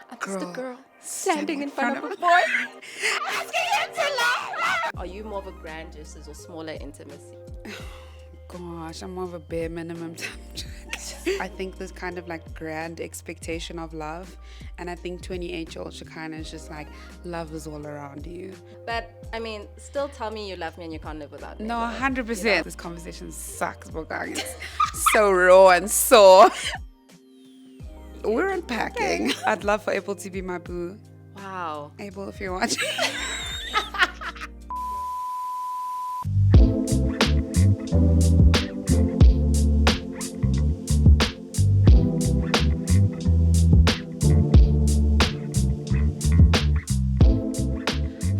I'm just a girl standing in front of a boy asking him to love. Are you more of a grand gestures or smaller intimacy? Gosh, I'm more of a bare minimum type. I think there's kind of like grand expectation of love, and I think 28-year-old Shekhinah is just like, love is all around you. But I mean, still tell me you love me and you can't live without me. No, 100%. You know? This conversation sucks, Bogang. It's so raw and sore. We're unpacking. I'd love for April to be my boo. Wow. April, if you're watching.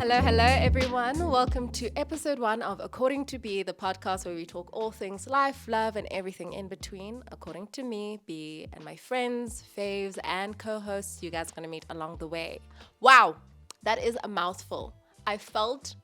Hello everyone. Welcome to episode 1 of According to B, the podcast where we talk all things life, love, and everything in between. According to me, B, and my friends, faves, and co-hosts you guys are going to meet along the way. Wow, that is a mouthful. I felt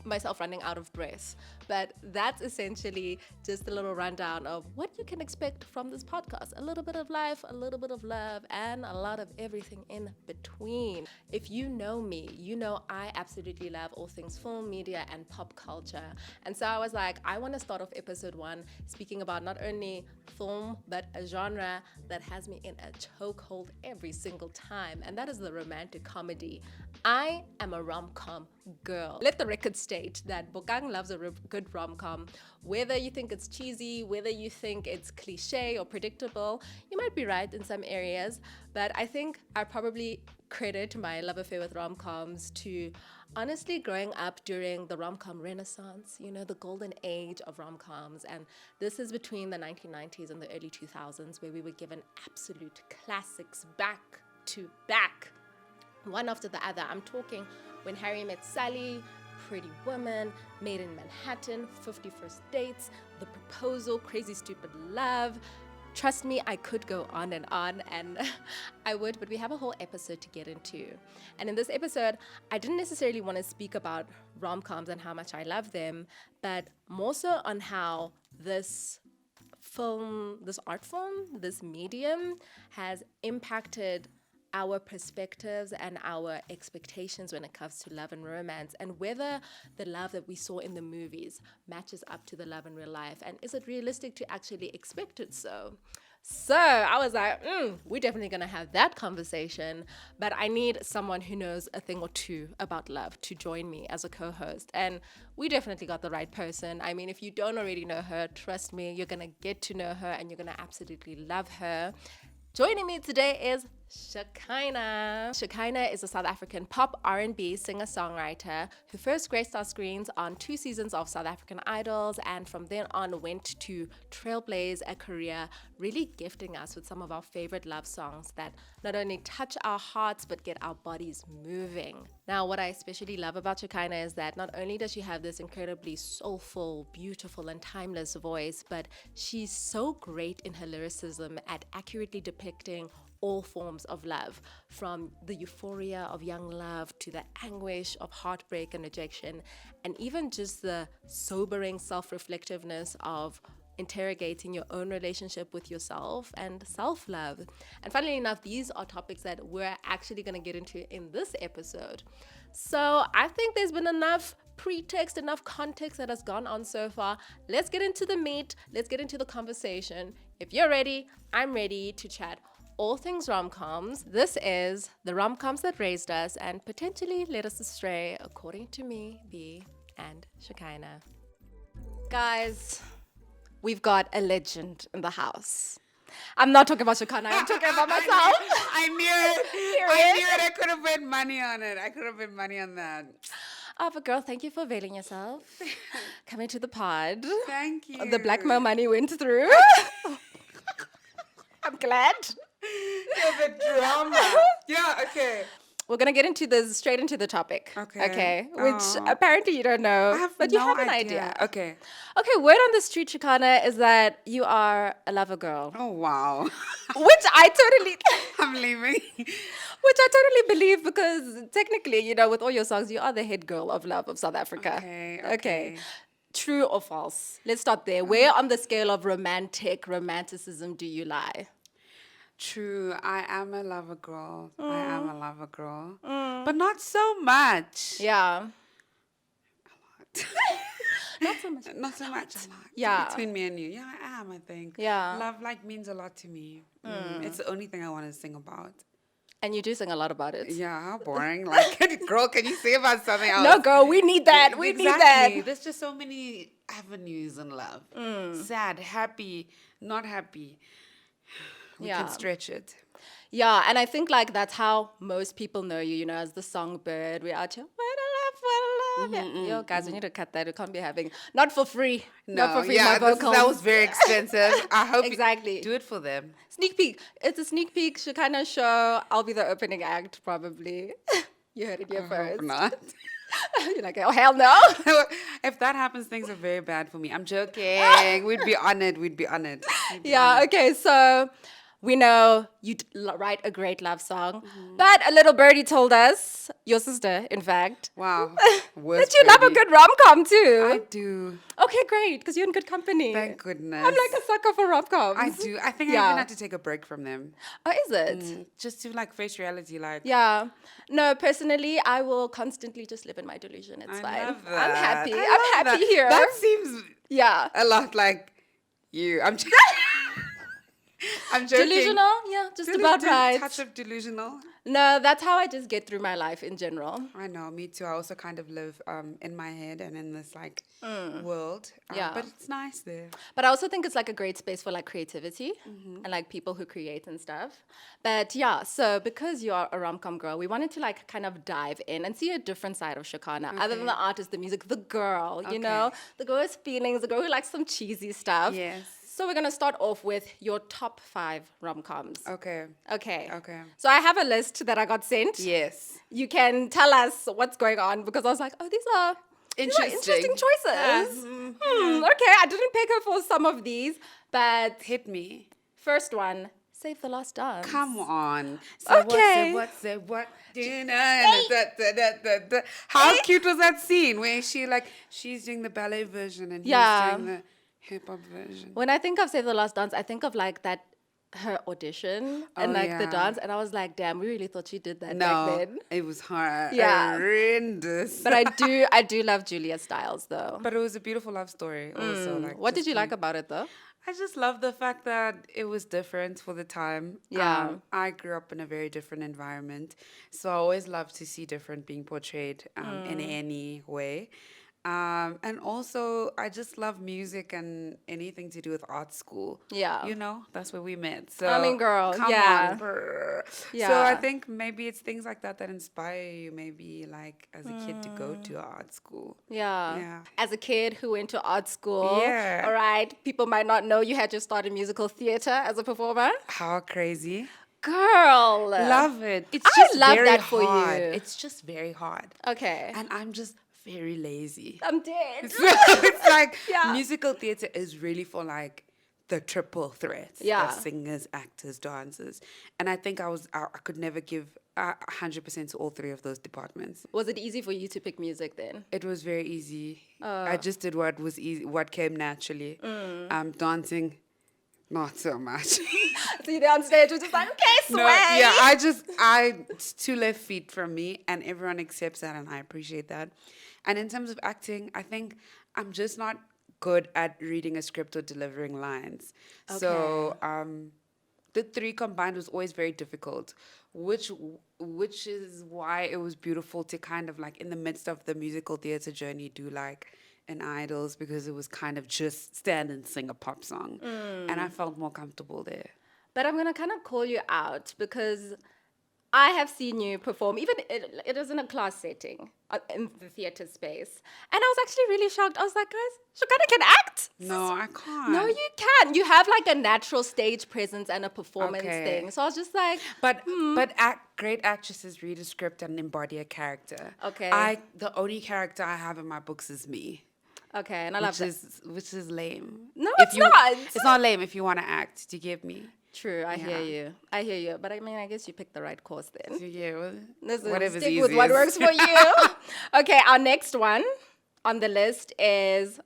myself running out of breath, but that's essentially just a little rundown of what you can expect from this podcast. A little bit of life, a little bit of love, and a lot of everything in between. If you know me, you know I absolutely love all things film, media, and pop culture. And so I was like, I want to start off episode 1 speaking about not only film, but a genre that has me in a chokehold every single time, and that is the romantic comedy. I am a rom-com girl. Let the record state that Bokang loves a good rom-com. Whether you think it's cheesy, whether you think it's cliche or predictable, you might be right in some areas, but I think I probably credit my love affair with rom-coms to honestly growing up during the rom-com renaissance, you know, the golden age of rom-coms. And this is between the 1990s and the early 2000s, where we were given absolute classics back to back, one after the other. I'm talking When Harry Met Sally, Pretty Woman, Made in Manhattan, 50 First Dates, The Proposal, Crazy Stupid Love. Trust me, I could go on, and I would, but we have a whole episode to get into. And in this episode, I didn't necessarily want to speak about rom-coms and how much I love them, but more so on how this film, this art form, this medium has impacted our perspectives and our expectations when it comes to love and romance, and whether the love that we saw in the movies matches up to the love in real life, and is it realistic to actually expect it so? So I was like, we're definitely gonna have that conversation, but I need someone who knows a thing or two about love to join me as a co-host, and we definitely got the right person. I mean, if you don't already know her, trust me, you're gonna get to know her and you're gonna absolutely love her. Joining me today is Shekhinah. Shekhinah is a South African pop R&B singer-songwriter who first graced our screens on 2 seasons of South African Idols, and from then on went to trailblaze a career, really gifting us with some of our favorite love songs that not only touch our hearts but get our bodies moving. Now, what I especially love about Shekhinah is that not only does she have this incredibly soulful, beautiful, and timeless voice, but she's so great in her lyricism at accurately depicting all forms of love, from the euphoria of young love to the anguish of heartbreak and rejection, and even just the sobering self-reflectiveness of interrogating your own relationship with yourself and self-love. And funnily enough, these are topics that we're actually going to get into in this episode. So I think there's been enough pretext, enough context that has gone on so far. Let's get into the meat. Let's get into the conversation. If you're ready, I'm ready to chat all things rom-coms. This is the rom-coms that raised us and potentially led us astray, according to me, B, and Shekhinah. Guys, we've got a legend in the house. I'm not talking about Shekhinah, I'm talking about myself. I knew it. I could have bet money on it. I could have bet money on that. Oh, but girl, thank you for availing yourself. Coming to the pod. Thank you. The blackmail money went through. I'm glad. Yeah, the drama. Yeah, okay. We're going to get into this straight into the topic. Okay. Which apparently you don't know, but you have an idea. Okay, word on the street, Shekhinah, is that you are a lover girl. Oh, wow. Which I totally... I'm leaving. Which I totally believe, because technically, you know, with all your songs, you are the head girl of love of South Africa. Okay. True or false? Let's start there. Where on the scale of romanticism do you lie? True. I am a lover girl. I am a lover girl. But not so much. Yeah. Not so much. Not so much. A lot. Yeah. Between me and you. Yeah, I am, I think. Yeah. Love like means a lot to me. It's the only thing I want to sing about. And you do sing a lot about it. Yeah, how boring. Like, girl, can you say about something else? No, girl, we need that. We need that. There's just so many avenues in love. Sad, happy, not happy. We Yeah. can stretch it. Yeah, and I think like that's how most people know you, as the songbird. We're out here, what a love, what a love. Yo, guys, we need to cut that. We can't be having, not for free. Not for free, my vocals. That was very expensive. I hope Exactly. you do it for them. Sneak peek. It's a sneak peek Shekhinah show. I'll be the opening act, probably. You heard it here I first. hope not. You're like, oh, hell no. If that happens, things are very bad for me. I'm joking. We'd be honored. We'd be honored. Yeah, okay, so we know you write a great love song, but a little birdie told us, your sister, in fact, Wow. that you love a good rom-com too. I do. Okay, great, because you're in good company. Thank goodness. I'm like a sucker for rom-coms. I do. I think I Yeah. even had to take a break from them. Oh, is it? Just to like face reality. Like, Yeah. No, personally, I will constantly just live in my delusion. It's I fine. love I'm that. happy. I I'm love happy that. here. That seems Yeah. a lot like you. I'm joking. Delusional? Yeah, just about right. Touch of delusional. No, that's how I just get through my life in general. I know, me too. I also kind of live in my head and in this like world. Yeah. But it's nice there. But I also think it's like a great space for like creativity and like people who create and stuff. But yeah, so because you're a rom-com girl, we wanted to like kind of dive in and see a different side of Shekhinah. Other than the artist, the music, the girl, you know? The girl with feelings, the girl who likes some cheesy stuff. Yes. So we're going to start off with your top 5 rom-coms. Okay. Okay. Okay. So I have a list that I got sent. Yes. You can tell us what's going on because I was like, oh, these are interesting choices. Okay, I didn't pick her for some of these, but Hit me. first one, Save the Last Dance. Come on. Okay. Say what? How cute was that scene where she's doing the ballet version and Yeah. he's doing the hip hop version? When I think of Save the Last Dance, I think of like that her audition and Oh, like the yeah. dance, and I was like, damn, we really thought she did that No, back then. it was hard. Yeah. Horrendous. But I do love Julia Stiles though. But it was a beautiful love story also. Like, What did just you like being- about it though? I just love the fact that it was different for the time. Yeah. I grew up in a very different environment. So I always love to see different being portrayed in any way. And also, I just love music and anything to do with art school. Yeah. You know, that's where we met. So I mean, girl, come yeah. on. Brr. So Yeah. I think maybe it's things like that that inspire you, maybe like as a kid to go to art school. Yeah. Yeah. As a kid who went to art school, Yeah. all right, people might not know you had your start in musical theater as a performer. How crazy. Girl. Love it. It's I just love very that for hard. you. It's just very hard. Okay. And I'm just very lazy. I'm dead. So it's like Yeah. musical theater is really for like the triple threat. Yeah. The singers, actors, dancers. And I think I could never give 100% to all 3 of those departments. Was it easy for you to pick music then? It was very easy. I just did what was easy, what came naturally. Dancing, not so much. So you're on stage, which is like, okay, sway. No, yeah, it's 2 left feet from me, and everyone accepts that, and I appreciate that. And in terms of acting, I think I'm just not good at reading a script or delivering lines. So the 3 combined was always very difficult, which is why it was beautiful to kind of like in the midst of the musical theater journey do like an Idols, because it was kind of just stand and sing a pop song, and I felt more comfortable there. But I'm going to kind of call you out because I have seen you perform, even it was in a class setting in the theater space. And I was actually really shocked. I was like, guys, Shekhinah can act. No, I can't. No, you can. You have like a natural stage presence and a performance Okay. thing. So I was just like, But great actresses read a script and embody a character. Okay. The only character I have in my books is me. okay, and I love that. Which is lame. No, If it's you- not. It's not lame if you want to act. Do you get me? True, I hear Yeah. you. I hear you. But I mean, I guess you picked the right course then. Yeah. Well, Listen, whatever's stick easiest. with what works for you. Okay, our next one on the list is,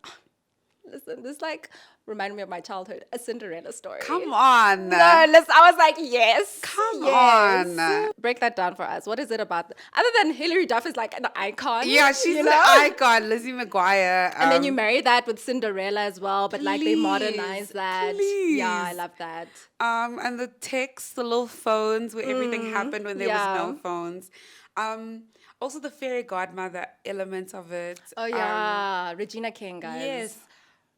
listen, this like reminded me of my childhood, A Cinderella Story. Come on. No, listen, I was like, yes. Come yes. on. Break that down for us. What is it about? Other than Hilary Duff is like an icon. Yeah, she's you an know? icon. Lizzie McGuire. And then you marry that with Cinderella as well, but like they modernize that. Please. Yeah, I love that. And the texts, the little phones where everything happened when there was no phones. Also the fairy godmother element of it. Oh yeah, Regina King, guys. Yes.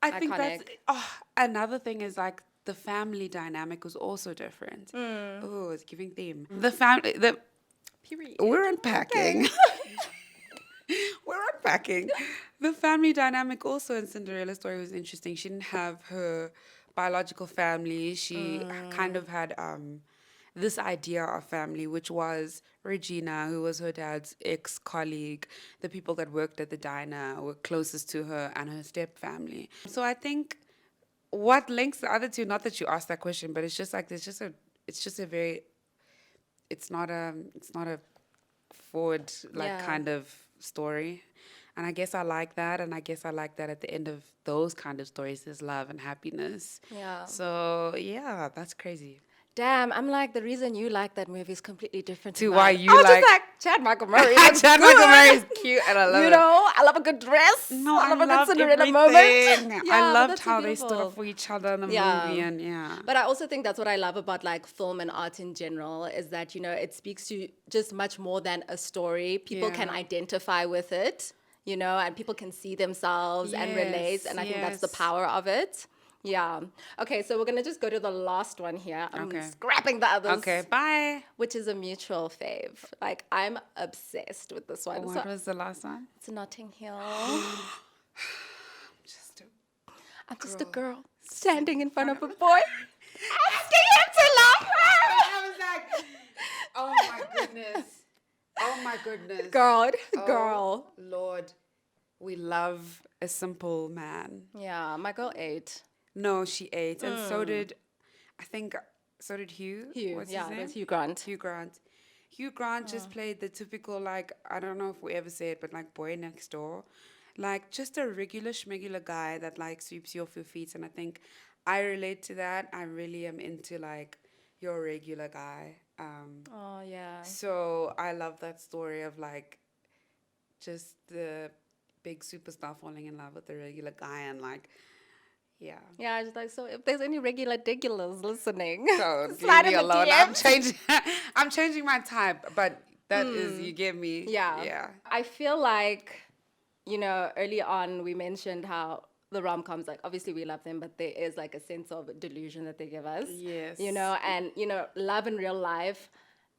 I think that's Iconic. another thing is like the family dynamic was also different. Oh, it's giving theme. The family Period. we're unpacking. We're unpacking. The family dynamic also in Cinderella's story was interesting. She didn't have her biological family. She kind of had this idea of family, which was Regina, who was her dad's ex-colleague. The people that worked at the diner were closest to her, and her step-family. So I think what links the other two, not that you asked that question, but it's just like, it's not a forward, kind of story. And I guess I like that. And I guess I like that at the end of those kind of stories, there's love and happiness. Yeah. So, yeah, that's crazy. Damn, I'm like, the reason you like that movie is completely different To mine. why you I was like- just like, Chad Michael Murray. Chad Michael Murray is cute and I love it. You know, I love a good dress. No, I love a good loved Cinderella everything. moment. I but loved that's so how they stood beautiful. up for each other in the Yeah. movie, and yeah. But I also think that's what I love about like film and art in general is that, you know, it speaks to just much more than a story. People can Yeah. identify with it, you know, and people can see themselves and relate. And I think that's the yes. power of it. Yeah. Okay, so we're going to just go to the last one here. I'm Okay. scrapping the others. Okay, bye. Which is a mutual fave. Like, I'm obsessed with this one. What was the last one? It's Notting Hill. I'm just a girl standing in front of a boy, asking him to love her. I was like, oh my goodness. Oh my goodness. Girl. Oh, Lord, we love a simple man. Yeah, my girl ate. No, she ate. And so did Hugh. Hugh, What's yeah, his it name? was Hugh Grant. Hugh Grant. Hugh Grant just played the typical, like, I don't know if we ever say it, but like boy next door. Like just a regular schmegular guy that like sweeps you off your feet. And I think I relate to that. I really am into like your regular guy. Oh, yeah. So I love that story of like just the big superstar falling in love with the regular guy and like, yeah. Yeah, I just like, so if there's any regular digulars listening, So slide leave me in the alone. DMs. I'm changing my type, but that is, you get me. Yeah. Yeah. I feel like, you know, early on we mentioned how the rom-coms, like obviously we love them, but there is like a sense of delusion that they give us. Yes. You know, and, you know, love in real life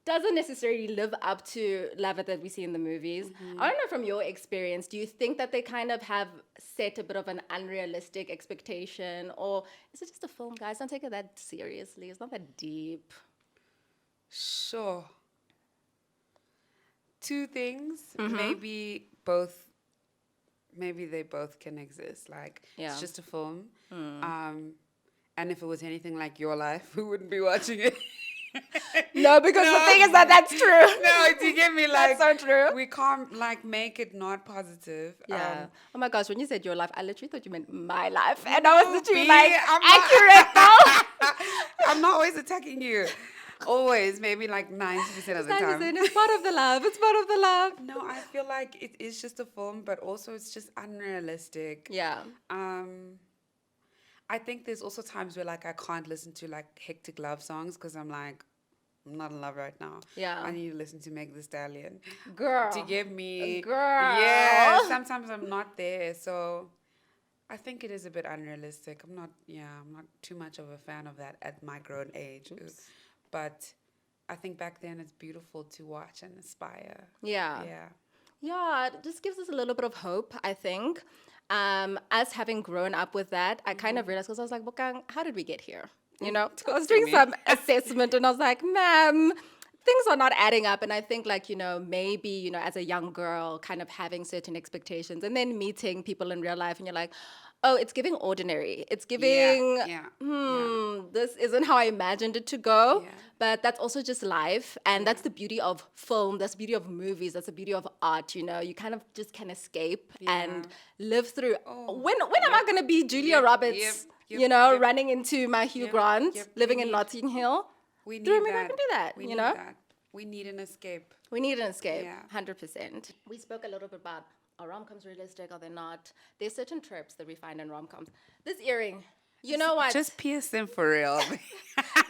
doesn't necessarily live up to love that we see in the movies. I don't know, from your experience, do you think that they kind of have set a bit of an unrealistic expectation, or is it just a film, guys? Don't take it that seriously. It's not that deep. Sure. Two things. Maybe they both can exist. Like, Yeah. it's just a film. And if it was anything like your life, we wouldn't be watching it. No, because the thing is that that's true. No, do you get me? Like, That's so true. we can't like make it not positive. Yeah. Oh my gosh, when you said your life, I literally thought you meant my life. And I was literally B, like, I'm not- accurate though. I'm not always attacking you. Always, maybe like 90% of the time. It's part of the love. It's part of the love. No, I feel like it is just a film, but also it's just unrealistic. Yeah. I think there's also times where like I can't listen to like hectic love songs because I'm like, I'm not in love right now. Yeah. I need to listen to Meg Thee Stallion. Girl. To give me... Girl. Yeah, sometimes I'm not there. So I think it is a bit unrealistic. I'm not too much of a fan of that at my grown age. Oops. But I think back then it's beautiful to watch and aspire. Yeah. Yeah. Yeah, it just gives us a little bit of hope, I think. Us having grown up with that, I kind of realized, because I was like, Bokang, how did we get here? You know, I was doing some assessment and I was like, ma'am, things are not adding up. And I think like, you know, maybe, you know, as a young girl, kind of having certain expectations and then meeting people in real life and you're like, oh, it's giving ordinary. It's giving, this isn't how I imagined it to go. Yeah. But that's also just life. And that's the beauty of film. That's the beauty of movies. That's the beauty of art, you know. You kind of just can escape and live through. When am I going to be Julia Roberts? running into my Hugh Grant, living in Notting Hill. We need Throw me that. back and do that, We need that. We need an escape. We need an escape, Yeah. 100%. We spoke a little bit about, are rom-coms realistic, are they not? There's certain tropes that we find in rom-coms. This earring, you know what? Just pierce them for real.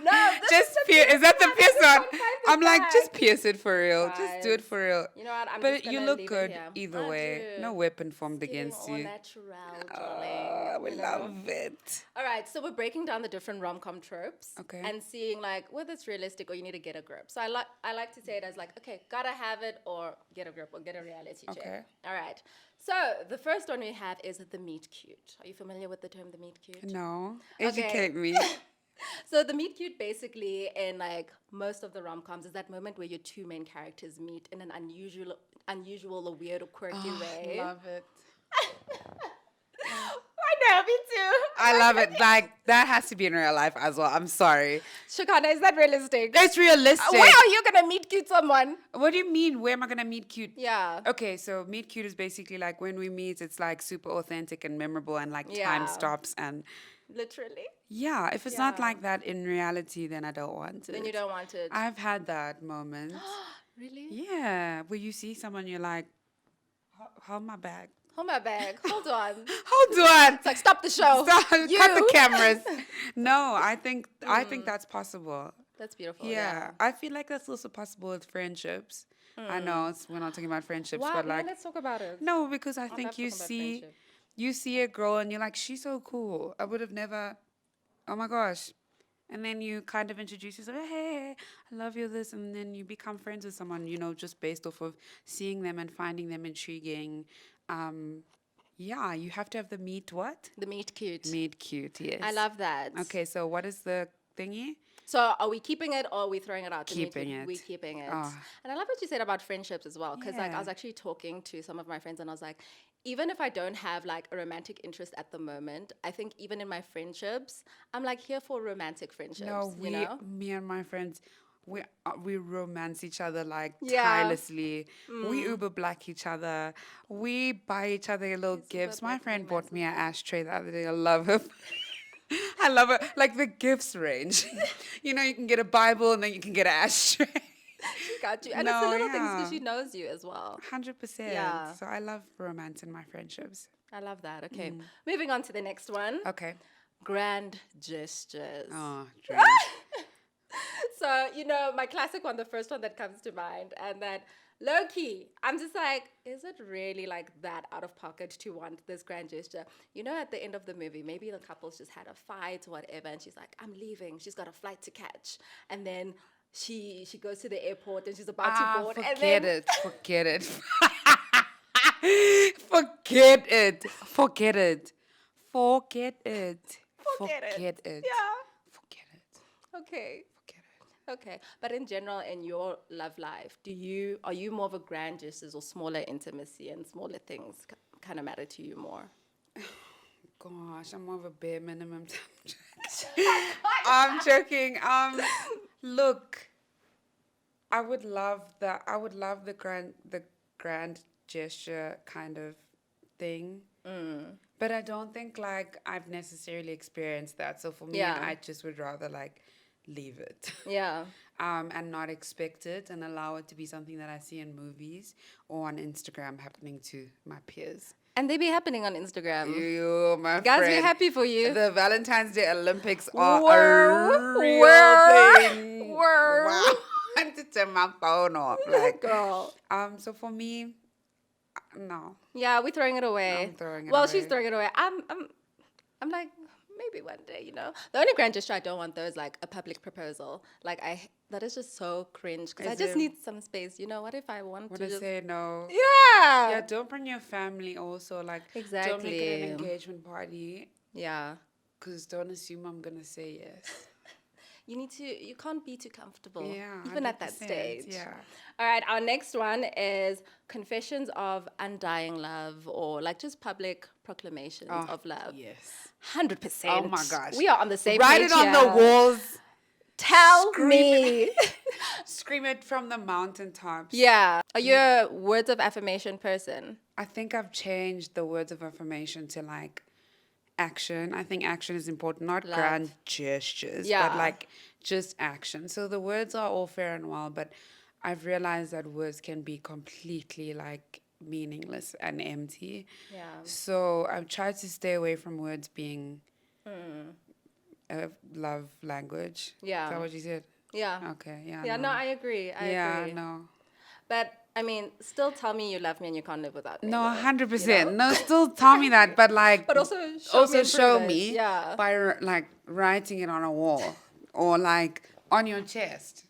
No, just pierce. Is that the pierce one? I'm like, bag. just pierce it for real. Just do it for real. You know what? I'm But just you gonna look leave good it here. either I way. do. No weapon formed Feeling against all you. natural, darling. We love it. All right, so we're breaking down the different rom-com tropes, Okay. and seeing like whether it's realistic or you need to get a grip. So I like to say it as like, okay, gotta have it or get a grip or get a reality check. Okay. All right. So the first one we have is the meet cute. Are you familiar with the term the meet cute? No. Okay. Educate me. So the meet cute basically in like most of the rom-coms is that moment where your two main characters meet in an unusual or weird or quirky way. Love it. I know, me too. I love it. Like, that has to be in real life as well. I'm sorry. Shekhinah, is that realistic? It's realistic. Where are you gonna meet cute someone? What do you mean? Where am I going to meet cute? Yeah. Okay, so meet cute is basically like when we meet, it's like super authentic and memorable and like time Yeah. stops. And Literally. yeah, if it's not Yeah. like that in reality, then I don't want it. Then you don't want it. I've had that moment. Really? Yeah, where you see someone, you're like, hold my bag. Hold my bag. Hold on. Hold on. It's like, stop the show. Stop, You. cut the cameras. No, I think that's possible. That's beautiful. Yeah, I feel like that's also possible with friendships. I know we're not talking about friendships, Wow, but like let's talk about it. no, because I love think you talking about see friendship. you see a girl and you're like, she's so cool. I would have never. Oh my gosh. And then you kind of introduce yourself, hey, I love you, this, and then you become friends with someone, just based off of seeing them and finding them intriguing. Yeah, you have to have the meet what? The meet cute. Meet cute, yes. I love that. Okay, so what is the thingy? So are we keeping it or are we throwing it out? The meet Keeping cute? it. We're keeping it. Oh. And I love what you said about friendships as well. Because like I Yeah. was actually talking to some of my friends and I was like, even if I don't have like a romantic interest at the moment, I think even in my friendships, I'm like here for romantic friendships. No, me and my friends, we romance each other like Yeah. tirelessly. We Uber Black each other. We buy each other little Uber gifts. My Black friend me bought me an ashtray the other day. I love it. I love it. Like the gifts range. You can get a Bible and then you can get an ashtray. She got you. And it's No, the little things yeah. because she knows you as well. 100%. Yeah. So I love romance in my friendships. I love that. Okay. Moving on to the next one. Okay. Grand gestures. Oh, dream. So, my classic one, the first one that comes to mind, and that low key, I'm just like, is it really like that out of pocket to want this grand gesture? At the end of the movie, maybe the couple's just had a fight or whatever, and she's like, I'm leaving. She's got a flight to catch. And then she goes to the airport and she's about to board. Forget and then it. Forget it. Forget it. Forget it. Forget it. Forget it. Yeah. Forget it. Okay. Forget it. Okay. But in general, in your love life, are you more of a grand gestures or smaller intimacy and smaller things kind of matter to you more? Gosh, I'm more of a bare minimum. I'm joking. Look, I would love the grand gesture kind of thing. But I don't think like I've necessarily experienced that. So for me, Yeah. I just would rather like leave it. Yeah. And not expect it and allow it to be something that I see in movies or on Instagram happening to my peers. And they be happening on Instagram. You, my Guys, friend. we're happy for you. The Valentine's Day Olympics are Were. a real thing. Were. Wow. I had to turn my phone off. Like, Girl. so for me, no. Yeah, we're throwing it away. I'm throwing it well, away. she's throwing it away. I'm like, maybe one day, The only grand gesture I don't want though is like a public proposal. Like that is just so cringe because I Is just it- need some space. What if I want When to I just... say no. Yeah. Yeah, don't bring your family also. Like, don't make it Exactly. an engagement party. Yeah. Because don't assume I'm going to say yes. You can't be too comfortable. Yeah. Even at that 100%, stage. Yeah. All right, our next one is confessions of undying love or like just public proclamations of love. Yes. 100%. Oh my gosh. We are on the same Write page it on the here. walls. Tell Scream me. Scream it from the mountaintops. Yeah. Are you a words of affirmation person? I think I've changed the words of affirmation to like action. I think action is important, not Love. grand gestures, Yeah. but like just action. So the words are all fair and well, but I've realized that words can be completely like meaningless and empty. Yeah. So I've tried to stay away from words being a love language. Yeah. Is that what you said? Yeah. Okay, yeah. Yeah, no, I agree. I agree. No. But I mean, still tell me you love me and you can't live without me. No, though, 100%. you know? No, still tell me that, but like, But also show me. me Yeah. by like writing it on a wall or like on your chest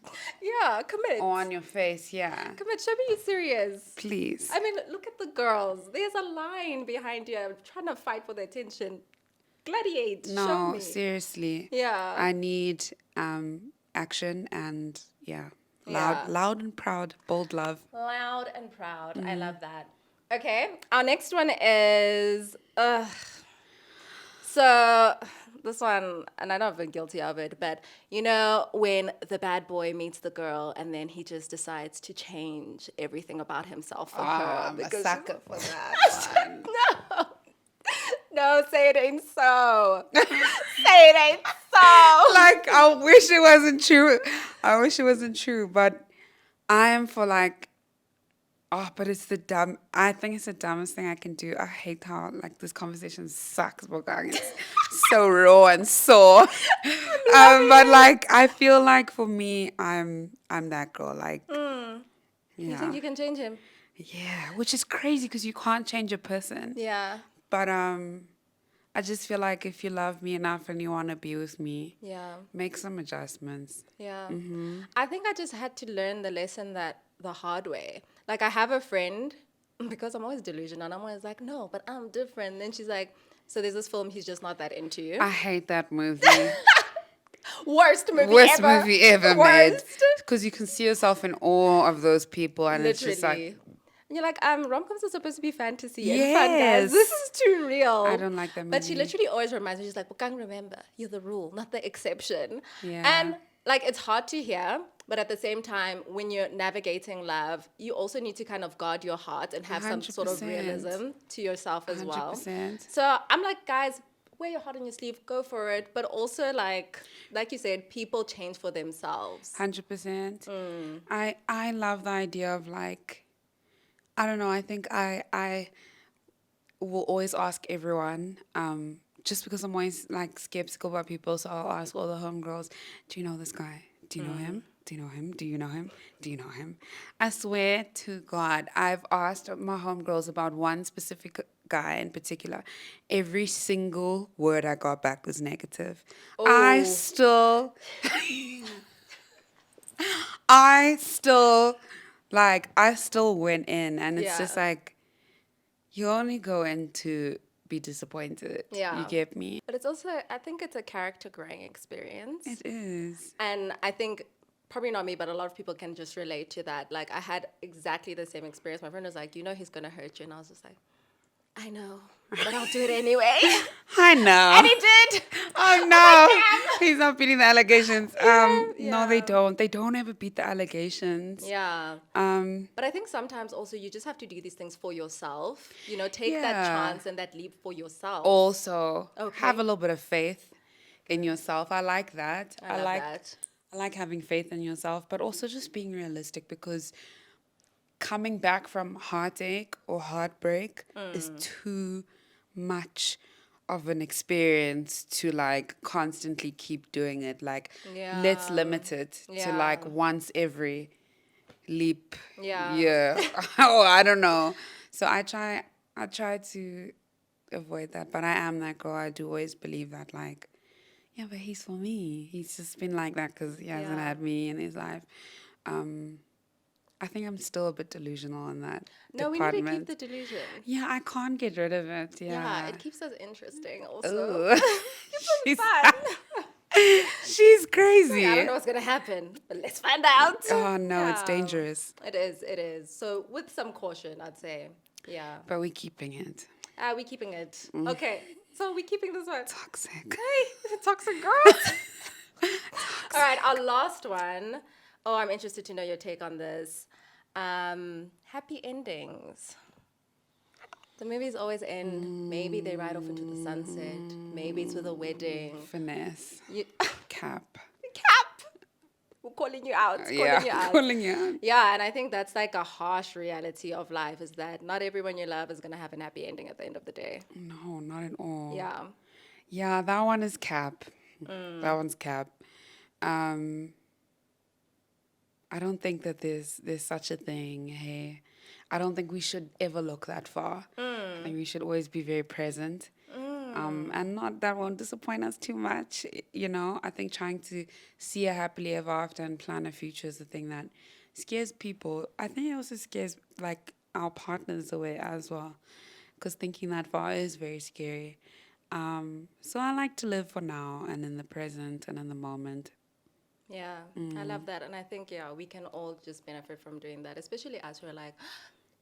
Yeah, commit. or on your face. Yeah, Commit. Show me you're serious. please. I mean, look at the girls. There's a line behind you trying to fight for their attention. Gladiate. Show No, me. seriously. Yeah. I need action and Yeah. loud and proud, bold love. Loud and proud. I love that. Okay, our next one is so this one, and I know I've been guilty of it, but you know when the bad boy meets the girl and then he just decides to change everything about himself for her. I'm a because- sucker for that one. No. No, say it ain't so. Say it ain't so. Like, I wish it wasn't true. I wish it wasn't true, but I am for like, but it's I think it's the dumbest thing I can do. I hate how like this conversation sucks, Boggang. It's so raw and sore. But like, I feel like for me, I'm that girl. Like, You think you can change him? yeah, which is crazy because you can't change a person. Yeah. But I just feel like if you love me enough and you want to be with me, Yeah. make some adjustments. Yeah. I think I just had to learn the lesson the hard way. Like I have a friend, because I'm always delusional, and I'm always like, no, but I'm different. And then she's like, so there's this film, he's just not that into you. I hate that movie. Worst movie Worst ever. movie ever made. Worst. Because you can see yourself in awe of those people, and it's just Literally. like, And you're like, rom-coms are supposed to be fantasy and fun, guys. Yes. This is too real. I don't like that movie. But she literally always reminds me, she's like, Bukang, remember, you're the rule, not the exception. Yeah. And like, it's hard to hear, but at the same time, when you're navigating love, you also need to kind of guard your heart and have some sort of 100%. realism to yourself as well. 100%. So I'm like, guys, wear your heart on your sleeve, go for it. But also like you said, people change for themselves. 100%. I love the idea of like, I don't know, I think I will always ask everyone, just because I'm always like skeptical about people, so I'll ask all the homegirls, do you know this guy? Do you know him? Do you know him? Do you know him? Do you know him? I swear to God, I've asked my homegirls about one specific guy in particular. Every single word I got back was negative. I still went in, and it's just like, you only go in to be disappointed. Yeah. You get me? But it's also, I think it's a character growing experience. It is. And I think, probably not me, but a lot of people can just relate to that. Like, I had exactly the same experience. My friend was like, you know he's going to hurt you. And I was just like, I know, but I'll do it anyway. I know. And he did. Oh no, he's not beating the allegations. No, they yeah. don't. They don't ever beat the allegations. Yeah. But I think sometimes also you just have to do these things for yourself. You know, take that Yeah. chance and that leap for yourself. Also, Okay. have a little bit of faith in yourself. I like that. I love that. I like having faith in yourself, but also just being realistic, because coming back from heartache or heartbreak is too much of an experience to like constantly keep doing it. Like, let's Yeah. limit it to Yeah. like once every leap Yeah. year. Oh, I don't know. So I try to avoid that, but I am that girl. I do always believe that, like, yeah, but he's for me. He's just been like that because he hasn't Yeah. had me in his life. I think I'm still a bit delusional in that No, department. we need to keep the delusion. Yeah, I can't get rid of it. Yeah. Yeah, it keeps us interesting also. Ooh. she's, Fun. she's crazy. I don't know what's going to happen, but let's find out. Oh, no, it's Yeah. dangerous. It is. So with some caution, I'd say. Yeah. But we're keeping it. We're keeping it. Okay. So we're keeping this one. Toxic. Hey, toxic girls. All right, our last one. Oh, I'm interested to know your take on this. Happy endings. The movies always end. Maybe they ride off into the sunset. Maybe it's with a wedding. Finesse. You, Cap. Cap! We're calling you out. Calling Yeah, you out. calling you out. Yeah, and I think that's like a harsh reality of life is that not everyone you love is going to have an happy ending at the end of the day. No, not at all. Yeah. Yeah, that one is cap. That one's cap. I don't think that there's such a thing. Hey, I don't think we should ever look that far. I think we should always be very present. And not that won't disappoint us too much. You know, I think trying to see a happily ever after and plan a future is the thing that scares people. I think it also scares like our partners away as well, because thinking that far is very scary. So I like to live for now and in the present and in the moment. Yeah, I love that. And I think, yeah, we can all just benefit from doing that, especially as who are like,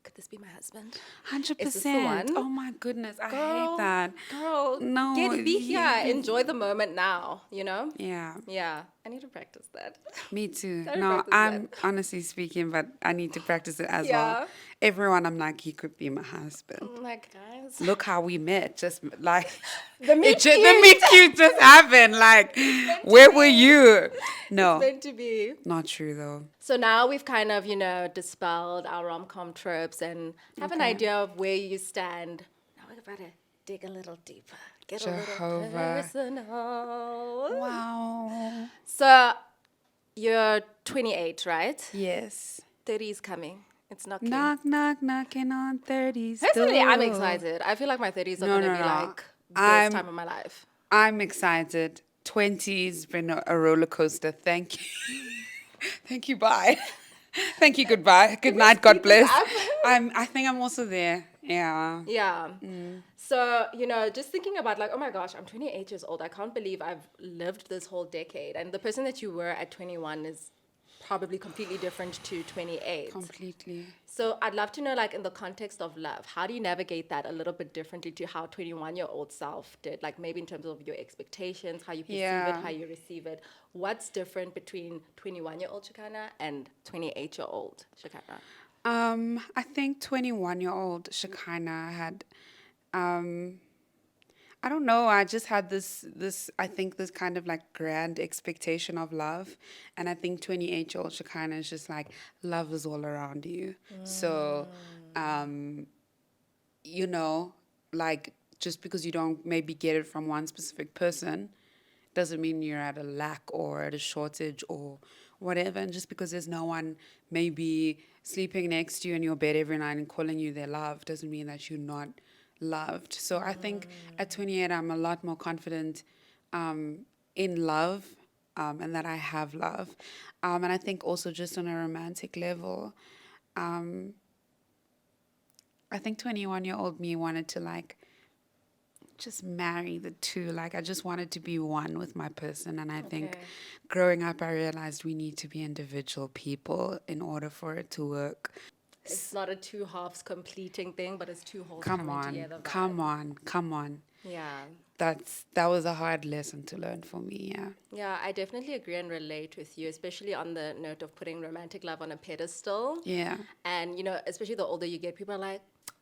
could this be my husband? 100%. Is this the one? Oh my goodness, I hate that. Girl, No, be here. Enjoy the moment now, you know? Yeah, Yeah, I need to practice that. me too. Gotta No, practice I'm that. honestly speaking, but I need to practice it as Yeah. well. Everyone, I'm like, he could be my husband. I'm like, guys. Look how we met. Just like The meet the meet cute just happened. Like, where were you? No, meant to be. not true though. So now we've kind of, dispelled our rom-com tropes and have an idea of where you stand. Now we're about to dig a little deeper. Get a little Jehovah. personal. Wow. So you're 28, right? Yes. 30 is coming. It's knocking. Knock, knock, knocking on 30s. Personally, I'm door. excited. I feel like my 30s are No, going to no, be no. like the I'm- best time of my life. I'm excited. 20's been a roller coaster. Thank you. Thank you. Bye. Thank you. Goodbye. Good night. God bless. up. I think I'm also there. Yeah. Yeah. So, just thinking about like, oh my gosh, I'm 28 years old. I can't believe I've lived this whole decade. And the person that you were at 21 is probably completely different to 28. Completely. So I'd love to know, like, in the context of love, how do you navigate that a little bit differently to how 21-year-old self did? Like, maybe in terms of your expectations, how you perceive it, how you receive it. What's different between 21-year-old Shekhinah and 28-year-old Shekhinah? I think 21-year-old Shekhinah had, I don't know, I just had this I think this kind of like grand expectation of love. And I think 28-year-old Shekhinah is just like, love is all around you. So, like just because you don't maybe get it from one specific person doesn't mean you're at a lack or at a shortage or whatever. And just because there's no one maybe sleeping next to you in your bed every night and calling you their love doesn't mean that you're not loved. So I think at 28 I'm a lot more confident in love and that I have love. And I think also just on a romantic level, I think 21-year-old me wanted to like just marry the two. Like I just wanted to be one with my person. And I think growing up I realized we need to be individual people in order for it to work. It's not a two halves completing thing, but it's two wholes Come coming on, together. come on. Yeah. That was a hard lesson to learn for me, yeah. Yeah, I definitely agree and relate with you, especially on the note of putting romantic love on a pedestal. Yeah. And, especially the older you get, people are like,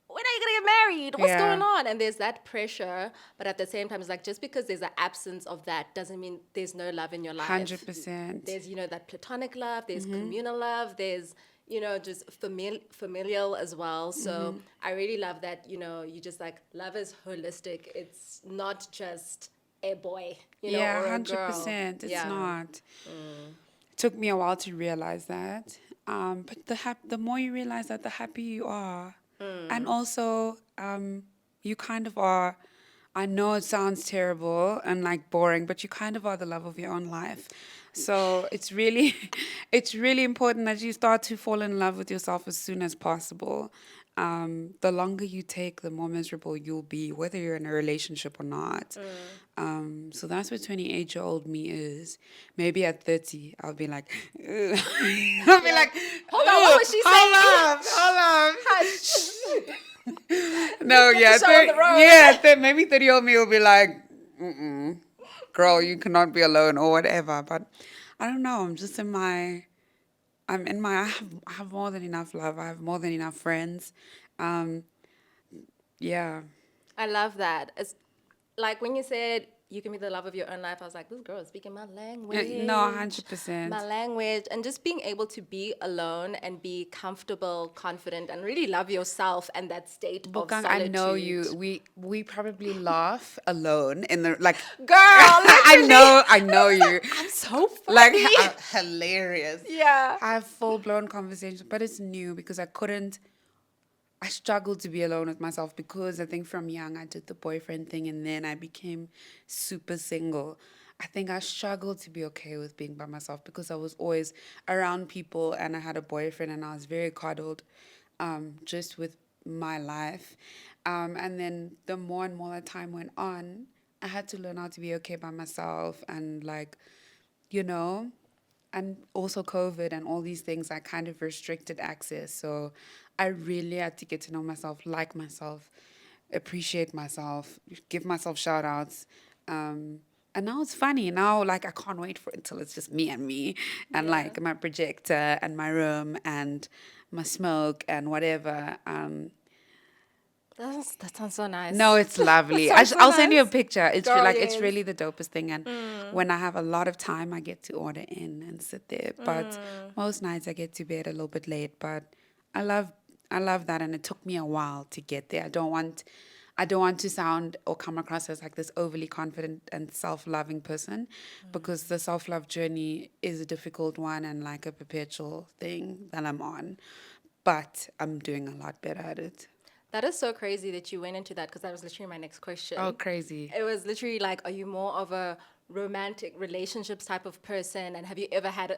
when are you going to get married? What's going on? And there's that pressure. But at the same time, it's like, just because there's an absence of that doesn't mean there's no love in your life. 100%. There's, that platonic love. There's communal love. There's, just familial as well. So I really love that, you just like, love is holistic. It's not just a boy, or a girl. 100%. It's not. It took me a while to realize that. But the more you realize that, the happier you are. And also, you kind of are, I know it sounds terrible and like boring, but you kind of are the love of your own life. So it's really important that you start to fall in love with yourself as soon as possible. The longer you take, the more miserable you'll be, whether you're in a relationship or not. So that's what 28-year-old me is. Maybe at 30, I'll be like, ugh. I'll be like, hold on, what was she saying? Hold on. Hush. No, Get the show on the road. maybe 30-year-old me will be like, girl, you cannot be alone or whatever. But I don't know. I'm just I have more than enough love. I have more than enough friends. Yeah. I love that. It's like when you said you can be the love of your own life, I was like, this girl is speaking my language. No, My 100%. language. And just being able to be alone and be comfortable, confident, and really love yourself and that state of Bukang, I solitude. know you. We probably laugh alone in the like. Girl, literally. I know you. I'm so Like funny. hilarious. Yeah. I have full blown conversations, but it's new because I struggled to be alone with myself because I think from young I did the boyfriend thing and then I became super single. I think I struggled to be okay with being by myself because I was always around people and I had a boyfriend and I was very coddled just with my life. And then the more and more that time went on, I had to learn how to be okay by myself and like, you know, and also COVID and all these things, I kind of restricted access. So I really had to get to know myself, like myself, appreciate myself, give myself shout outs. And now it's funny. Now, like, I can't wait for it until it's just me and Yeah. like my projector and my room and my smoke and whatever. That sounds so nice. No, it's lovely. Sounds so I'll send you a nice. picture. It's Girl, like it's yes. really the dopest thing. And when I have a lot of time, I get to order in and sit there. But most nights I get to bed a little bit late. But I love I love that, and it took me a while to get there. I don't want to sound or come across as like this overly confident and self-loving person, because the self-love journey is a difficult one and like a perpetual thing that I'm on. But I'm doing a lot better at it. That is so crazy that you went into that because that was literally my next question. Oh, crazy. It was literally like, are you more of a romantic relationships type of person? And have you ever had a,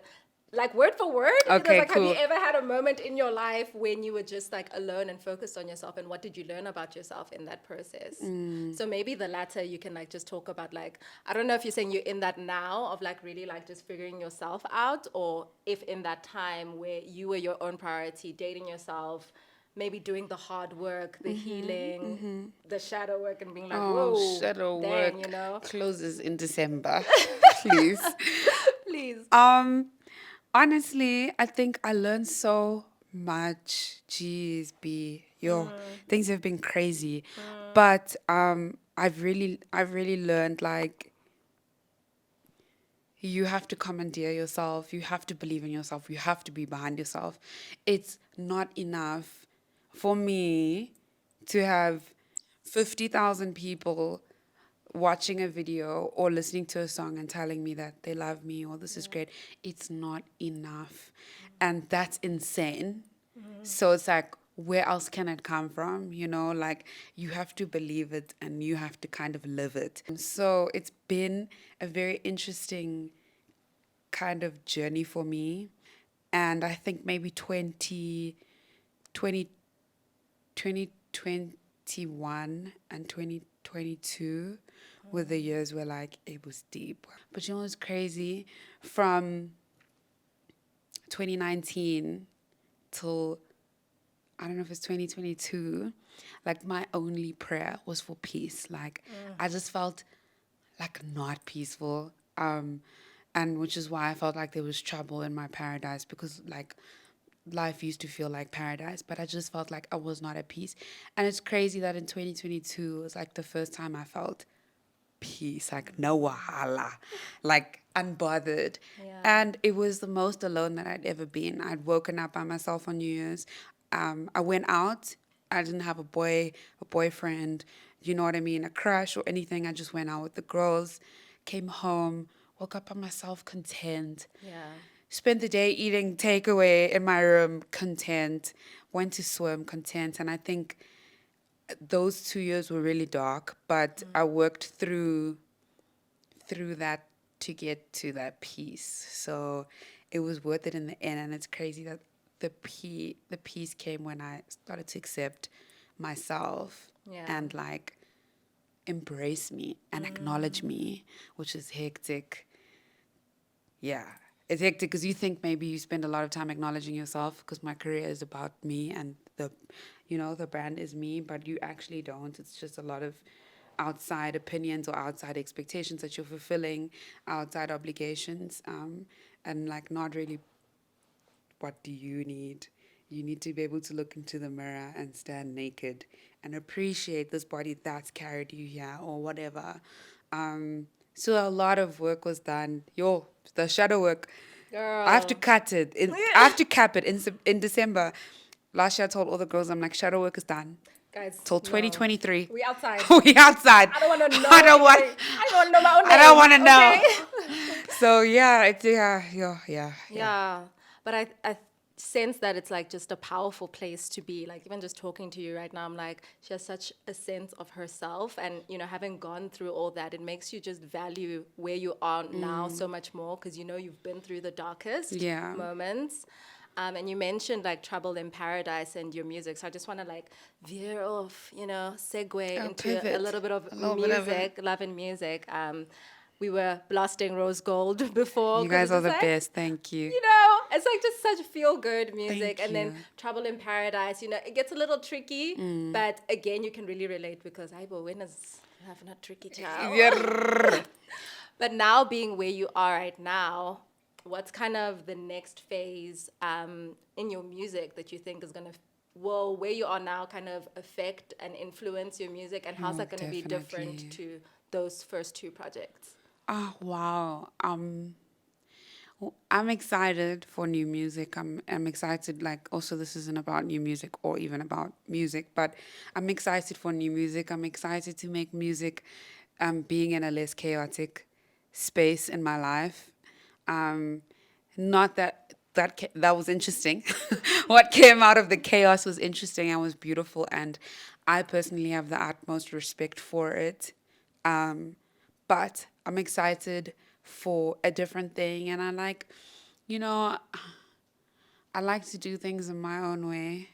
like word for word? It was Okay, like, have you cool. ever had a moment in your life when you were just like alone and focused on yourself? And what did you learn about yourself in that process? So maybe the latter you can like just talk about like, I don't know if you're saying you're in that now of like really like just figuring yourself out, or if in that time where you were your own priority, dating yourself, maybe doing the hard work, the healing, the shadow work, and being like, Oh, whoa, shadow dang, work you know? closes in December. Please. Please. Honestly, I think I learned so much. Jeez, B. Yo, things have been crazy. But I've really learned like you have to commandeer yourself, you have to believe in yourself, you have to be behind yourself. It's not enough for me to have 50,000 people watching a video or listening to a song and telling me that they love me or this is great. It's not enough. And that's insane. So it's like, where else can it come from? You know, like you have to believe it and you have to kind of live it. So it's been a very interesting kind of journey for me. And I think maybe 2021 and 2022 were the years where like it was deep. But you know what's crazy? From 2019 till I don't know if it's 2022, like my only prayer was for peace. Like I just felt like not peaceful. And which is why I felt like there was trouble in my paradise, because like life used to feel like paradise, but I just felt like I was not at peace. And it's crazy that in 2022 was like the first time I felt peace, like no wahala, like unbothered. Yeah. And it was the most alone that I'd ever been. I'd woken up by myself on New Year's. I went out. I didn't have a boyfriend, you know what I mean, a crush or anything. I just went out with the girls, came home, woke up by myself, content. Yeah. Spent the day eating takeaway in my room, content. Went to swim, content. And I think those 2 years were really dark, but I worked through that to get to that peace. So it was worth it in the end. And it's crazy that the peace came when I started to accept myself Yeah. and like embrace me and acknowledge me, which is hectic. Yeah. It's hectic because you think maybe you spend a lot of time acknowledging yourself because my career is about me and the brand is me, but you actually don't. It's just a lot of outside opinions or outside expectations that you're fulfilling, outside obligations, and like not really what do you need You need to be able to look into the mirror and stand naked and appreciate this body that's carried you here or whatever. So a lot of work was done. The shadow work. Girl. I have to cut it. I have to cap it in December. Last year I told all the girls, I'm like, shadow work is done. Guys, Till no. 2023. We outside. We outside. I don't want to know. I don't want. I don't want to know my own name. I don't want to know. Okay? So yeah. Yeah, but I sense that it's like just a powerful place to be. Like even just talking to you right now, I'm like, she has such a sense of herself, and having gone through all that, it makes you just value where you are now so much more, because you've been through the darkest moments. And you mentioned like Trouble in Paradise and your music, so I just want to like veer off, segue into a little bit of music, love and music. We were blasting Rose Gold before. You guys are the best. Thank you. It's like just such feel-good music. Thank and you. then Trouble in Paradise, it gets a little tricky, but again, you can really relate because when is life not tricky, child? But now being where you are right now, what's kind of the next phase in your music that you think is going to, where you are now kind of affect and influence your music, and how's that going to be different to those first two projects? Oh, wow. I'm excited for new music. I'm excited, like, also this isn't about new music or even about music, but I'm excited for new music. I'm excited to make music being in a less chaotic space in my life. Not that was interesting. What came out of the chaos was interesting and was beautiful, and I personally have the utmost respect for it. But I'm excited for a different thing, and I like to do things in my own way.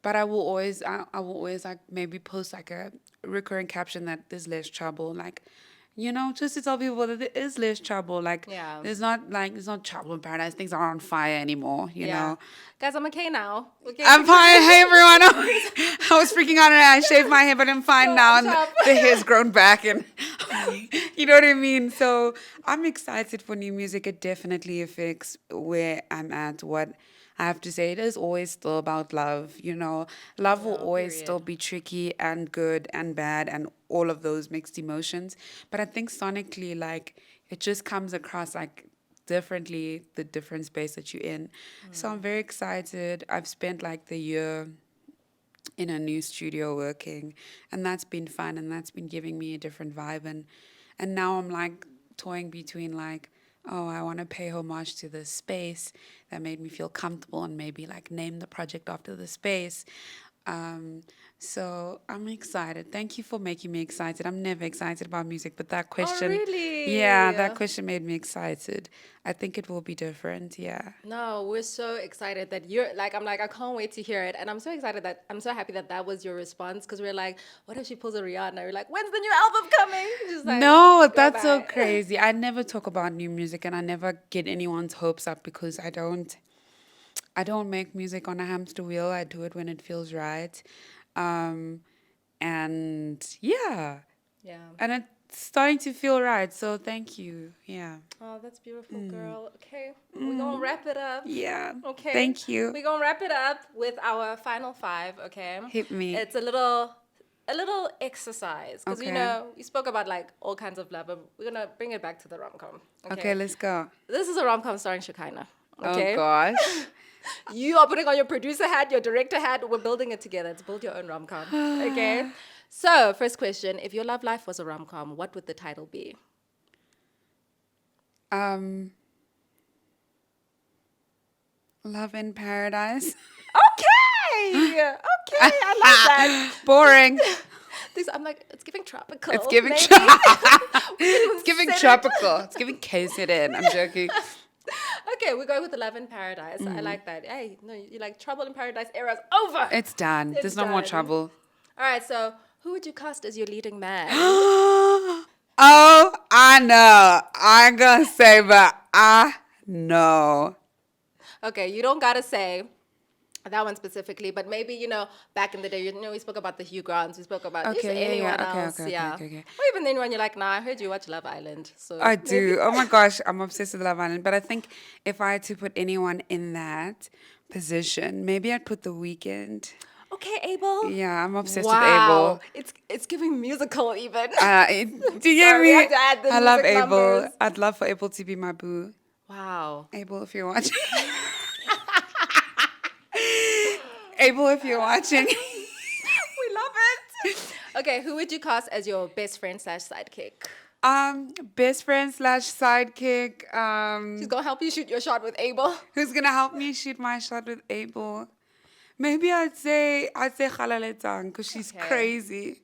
But I will always like maybe post like a recurring caption that there's less trouble, like, just to tell people that there is less trouble. Like, there's not trouble in paradise. Things aren't on fire anymore, you know. Guys, I'm okay now. Okay. I'm fine. Hey, everyone. I was freaking out and I shaved my hair, but I'm fine now. And the hair's grown back and you know what I mean? So I'm excited for new music. It definitely affects where I'm at, what I have to say. It is always still about love, Love will always still be tricky and good and bad and all of those mixed emotions. But I think sonically, like, it just comes across like differently, the different space that you're in. So I'm very excited. I've spent like the year in a new studio working, and that's been fun, and that's been giving me a different vibe. And now I'm like toying between like, oh, I want to pay homage to this space that made me feel comfortable and maybe like name the project after the space. So I'm excited. Thank you for making me excited. I'm never excited about music, but that question, really? that question made me excited. I think it will be different. Yeah. No, we're so excited that you're like, I'm like, I can't wait to hear it. And I'm so happy that was your response, because we're like, what if she pulls a Rihanna? We're like, when's the new album coming? Just like, no, that's so crazy. I never talk about new music, and I never get anyone's hopes up, because I don't make music on a hamster wheel. I do it when it feels right. And yeah. And it's starting to feel right. So thank you. Yeah. Oh, that's beautiful, girl. Okay. We're going to wrap it up. Yeah. Okay. Thank you. We're going to wrap it up with our final 5. Okay. Hit me. It's a little exercise, because we spoke about like all kinds of love, but we're going to bring it back to the rom-com. Okay, let's go. This is a rom-com starring Shekhinah. Okay. Oh gosh. You are putting on your producer hat, your director hat. We're building it together. It's build your own rom-com. Okay. So, first question: if your love life was a rom-com, what would the title be? Love in Paradise. Okay. I like that. Boring. I'm like, it's giving tropical. It's giving it's giving tropical. It's giving KZN. I'm joking. Okay, we're going with the Love in Paradise. I like that. Hey, no, you like Trouble in Paradise era's over. It's done. There's no more trouble. All right, so who would you cast as your leading man? Oh, I know. I ain't gonna say, but I know. Okay, you don't gotta say that one specifically, but maybe, back in the day, we spoke about the Hugh Grants, we spoke about anyone else. Okay. Or even anyone you're like, nah, I heard you watch Love Island. So I do. Oh my gosh, I'm obsessed with Love Island. But I think if I had to put anyone in that, position, maybe I'd put The Weeknd. Okay, Abel. Yeah, I'm obsessed with Wow. Abel. It's giving musical even. Do you hear Sorry, we have me? to add the I love music Abel. numbers. I'd love for Abel to be my boo. Wow. Abel, if you're watching. Abel, if you're watching. We love it. Okay, who would you cast as your best friend / sidekick? Best friend / sidekick. She's gonna help you shoot your shot with Abel. Who's gonna help me shoot my shot with Abel? Maybe I'd say Khalaletang because she's Okay. crazy.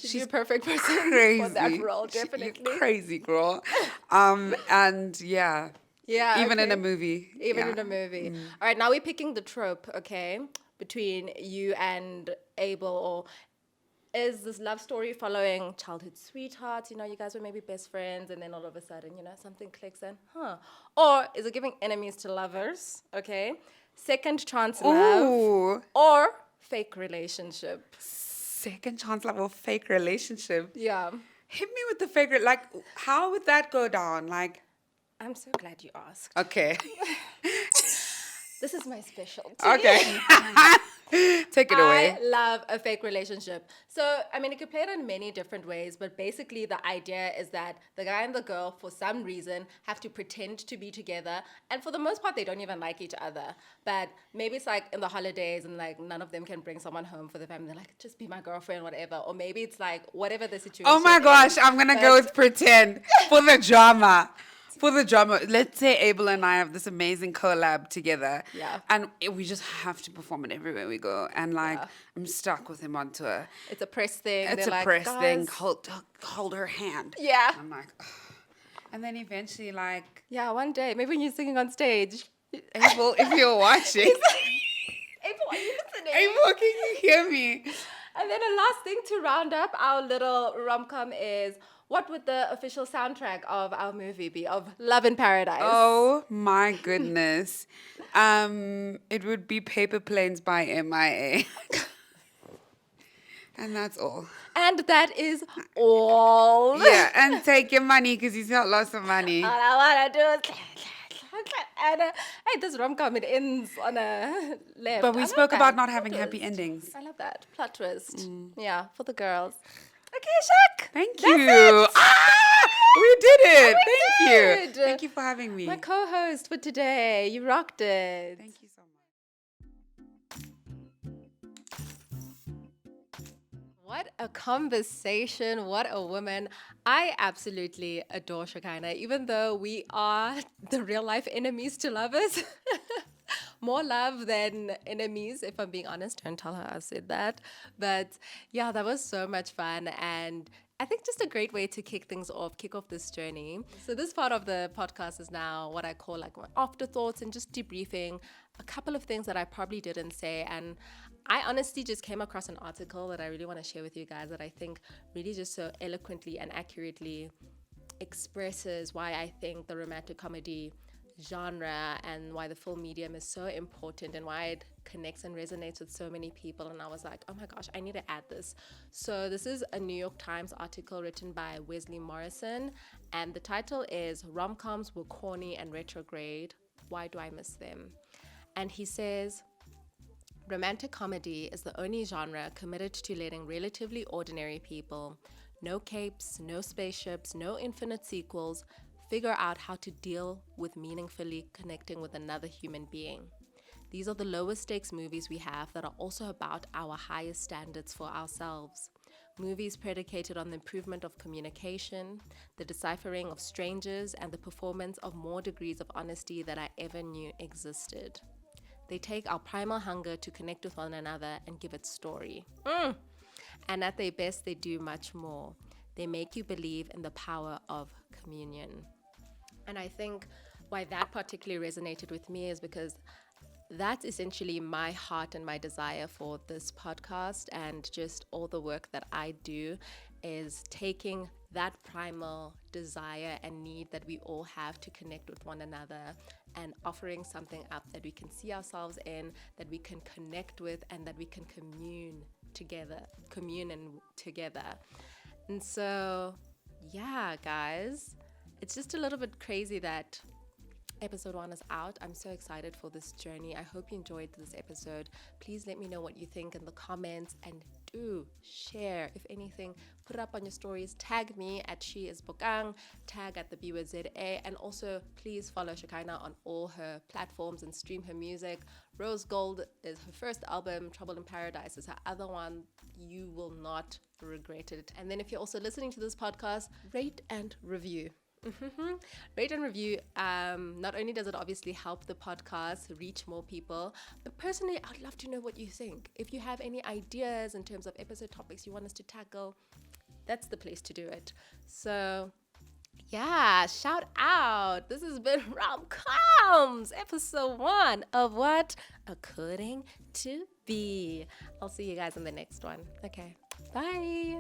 She's a perfect person crazy. for that role, definitely. Crazy girl. And yeah. Yeah. Even in okay. a movie. Even yeah. in a movie. All right, now we're picking the trope, okay, between you and Abel. Or is this love story following childhood sweethearts? You know, you guys were maybe best friends, and then all of a sudden, you know, something clicks in, Or is it giving enemies to lovers? Okay, second chance love, Ooh. or fake relationship? Second chance love or fake relationship. Yeah. Hit me with the fake. Like, how would that go down? Like, I'm so glad you asked. okay. This is my specialty. Okay. Take it away. I love a fake relationship. So, I mean, it could play it in many different ways, but basically the idea is that the guy and the girl, for some reason, have to pretend to be together. And for the most part, they don't even like each other. But maybe it's like in the holidays and like none of them can bring someone home for the family. They're like, just be my girlfriend, whatever. Or maybe it's like whatever the situation Oh my gosh, I'm going to go with pretend for the drama. For the drama, let's say Abel and I have this amazing collab together. Yeah. And we just have to perform it everywhere we go. And like, Yeah. I'm stuck with him on tour. It's a press thing. It's They're a like, press thing. "Guys." Hold her hand. Yeah. I'm like, ugh. And then eventually, like, Yeah, one day, maybe when you're singing on stage. Abel, if you're watching, Abel, are you listening? Abel, can you hear me? And then a last thing to round up our little rom-com is, what would the official soundtrack of our movie be, of Love in Paradise? Oh my goodness. It would be Paper Planes by MIA. And that's all. And that is all. Yeah, and take your money because he's got lots of money. All I want to do is... And, hey, this rom-com, it ends on a left. But we I love spoke that. about not having Plot happy twist. endings. I love that. Plot twist. Yeah, for the girls. Okay, Shek. Thank That's you. it. We did it. We Thank did. you. Thank you for having me. My co-host for today. You rocked it. Thank you so much. What a conversation. What a woman. I absolutely adore Shekhinah, even though we are the real life enemies to lovers. More love than enemies, if I'm being honest. Don't tell her I said that. But yeah, that was so much fun. And I think just a great way to kick off this journey. So this part of the podcast is now what I call like my afterthoughts and just debriefing a couple of things that I probably didn't say. And I honestly just came across an article that I really want to share with you guys that I think really just so eloquently and accurately expresses why I think the romantic comedy genre and why the full medium is so important and why it connects and resonates with so many people. And I was like, oh my gosh, I need to add this. So this is a New York Times article written by Wesley Morrison, and the title is Rom-Coms Were Corny and Retrograde. Why do I miss them? And he says, romantic comedy is the only genre committed to letting relatively ordinary people, no capes, no spaceships, no infinite sequels, figure out how to deal with meaningfully connecting with another human being. These are the lowest stakes movies we have that are also about our highest standards for ourselves. Movies predicated on the improvement of communication, the deciphering of strangers, and the performance of more degrees of honesty than I ever knew existed. They take our primal hunger to connect with one another and give it story. And at their best, they do much more. They make you believe in the power of communion. And I think why that particularly resonated with me is because that's essentially my heart and my desire for this podcast, and just all the work that I do is taking that primal desire and need that we all have to connect with one another and offering something up that we can see ourselves in, that we can connect with, and that we can commune together. And so, yeah, guys, it's just a little bit crazy that Episode 1 is out. I'm so excited for this journey. I hope you enjoyed this episode. Please let me know what you think in the comments, and do share. If anything, put it up on your stories. Tag me at She Is Bokang, tag at the BWZA, and also please follow Shekhinah on all her platforms and stream her music. Rose Gold is her first album. Trouble in Paradise is her other one. You will not regret it. And then if you're also listening to this podcast, rate and review. Rate and review. Not only does it obviously help the podcast reach more people, but personally, I'd love to know what you think. If you have any ideas in terms of episode topics you want us to tackle, that's the place to do it. So yeah, shout out. This has been Rom-Coms, episode 1 of what? According to Be. I'll see you guys in the next one. Okay, bye.